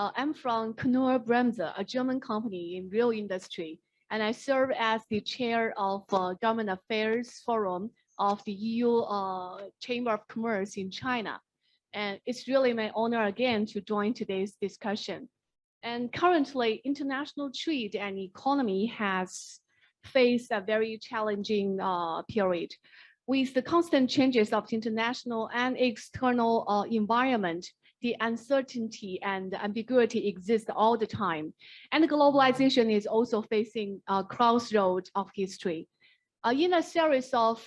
I'm from Knorr-Bremse, a German company in rail industry, and I serve as the chair of Government Affairs Forum of the EU Chamber of Commerce in China. And it's really my honor again to join today's discussion. And currently, international trade and economy has faced a very challenging period. With the constant changes of the international and external environment, the uncertainty and ambiguity exist all the time. And globalization is also facing a crossroad of history. In a series of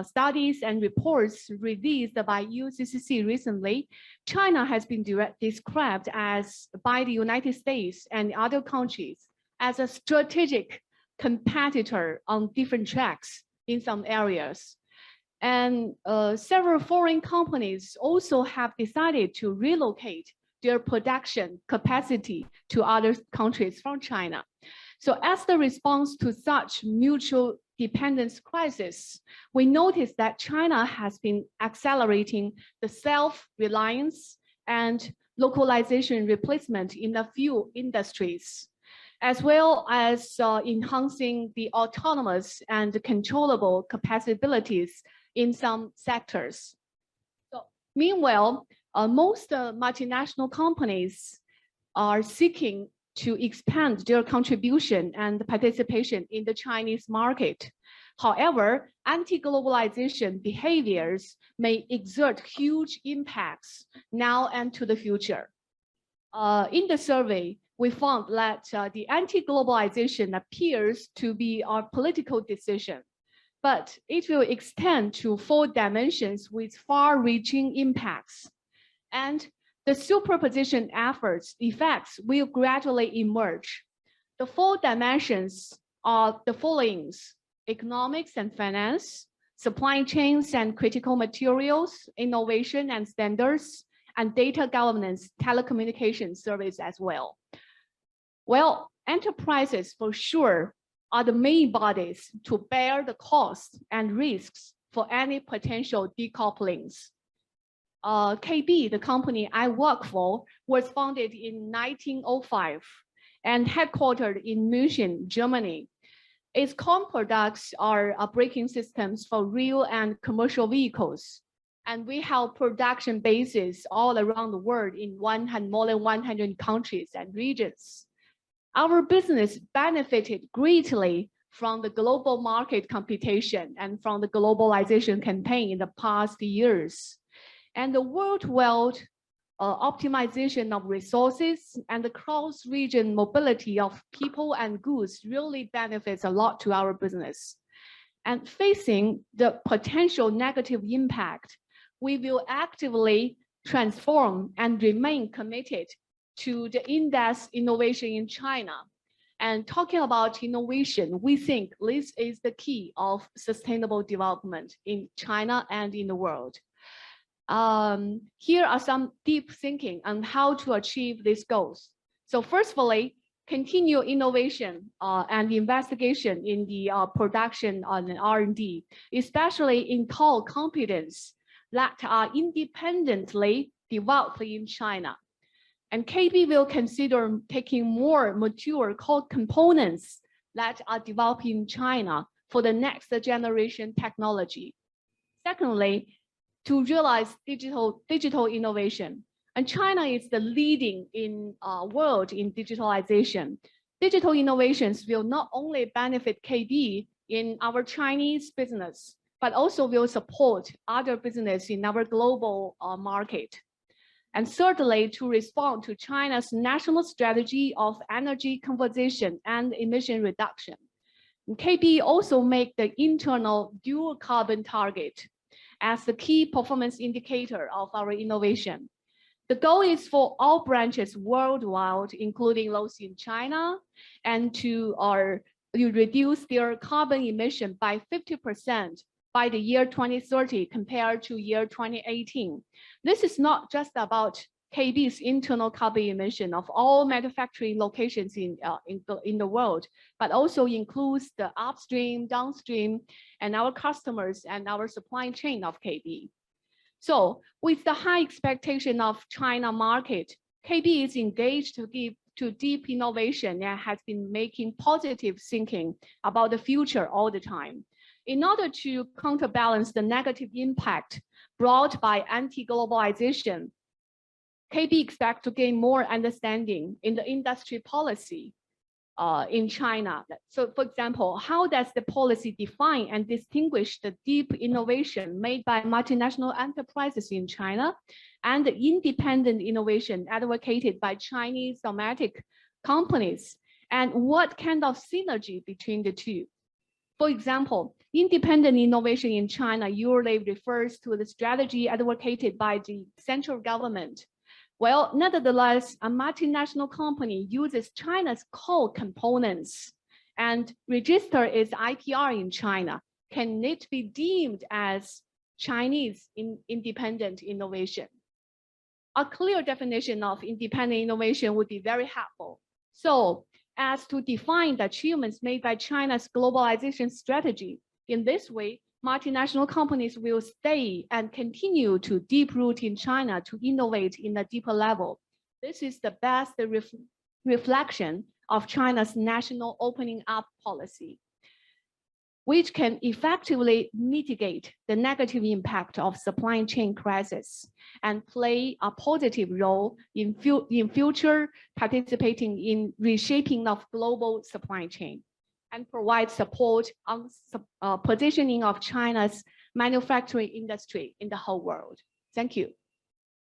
studies and reports released by EUCCC recently, China has been described as by the United States and other countries as a strategic competitor on different tracks in some areas. And several foreign companies also have decided to relocate their production capacity to other countries from China. So as the response to such mutual dependence crisis, we notice that China has been accelerating the self-reliance and localization replacement in a few industries, as well as enhancing the autonomous and controllable capabilities in some sectors. So, meanwhile, most multinational companies are seeking to expand their contribution and participation in the Chinese market. However, anti-globalization behaviors may exert huge impacts now and to the future. In the survey, we found that the anti-globalization appears to be a political decision, but it will extend to 4 dimensions with far-reaching impacts. And the superposition effects will gradually emerge. The 4 dimensions are the following: economics and finance, supply chains and critical materials, innovation and standards, and data governance, telecommunication service as well. Well, enterprises for sure are the main bodies to bear the costs and risks for any potential decouplings. KB, the company I work for, was founded in 1905 and headquartered in München, Germany. Its core products are braking systems for real and commercial vehicles. And we have production bases all around the world in more than 100 countries and regions. Our business benefited greatly from the global market competition and from the globalization campaign in the past years. And the worldwide optimization of resources and the cross-region mobility of people and goods really benefits a lot to our business. And facing the potential negative impact, we will actively transform and remain committed to the in-depth innovation in China. And talking about innovation, we think this is the key of sustainable development in China and in the world. Here are some deep thinking on how to achieve these goals. So firstly, continue innovation and investigation in the production and R&D, especially in core competence that are independently developed in China. And KB will consider taking more mature core components that are developed in China for the next generation technology. Secondly, to realize digital innovation. And China is the leading world in digitalization. Digital innovations will not only benefit KB in our Chinese business, but also will support other business in our global market. And thirdly, to respond to China's national strategy of energy conservation and emission reduction. And KB also make the internal dual carbon target as the key performance indicator of our innovation. The goal is for all branches worldwide, including those in China, and to reduce their carbon emission by 50% by the year 2030 compared to year 2018. This is not just about KB's internal carbon emission of all manufacturing locations in the world, but also includes the upstream, downstream, and our customers and our supply chain of KB. So with the high expectation of China market, KB is engaged to deep innovation and has been making positive thinking about the future all the time. In order to counterbalance the negative impact brought by anti-globalization, KB expects to gain more understanding in the industry policy in China. So for example, how does the policy define and distinguish the deep innovation made by multinational enterprises in China and the independent innovation advocated by Chinese domestic companies? And what kind of synergy between the two? For example, independent innovation in China usually refers to the strategy advocated by the central government. Well, nevertheless, a multinational company uses China's core components and register its IPR in China. Can it be deemed as Chinese independent innovation? A clear definition of independent innovation would be very helpful. So, as to define the achievements made by China's globalization strategy, in this way, multinational companies will stay and continue to deep root in China to innovate in a deeper level. This is the best reflection of China's national opening up policy, which can effectively mitigate the negative impact of supply chain crisis and play a positive role in future participating in reshaping of global supply chain, and provide support on positioning of China's manufacturing industry in the whole world. Thank you.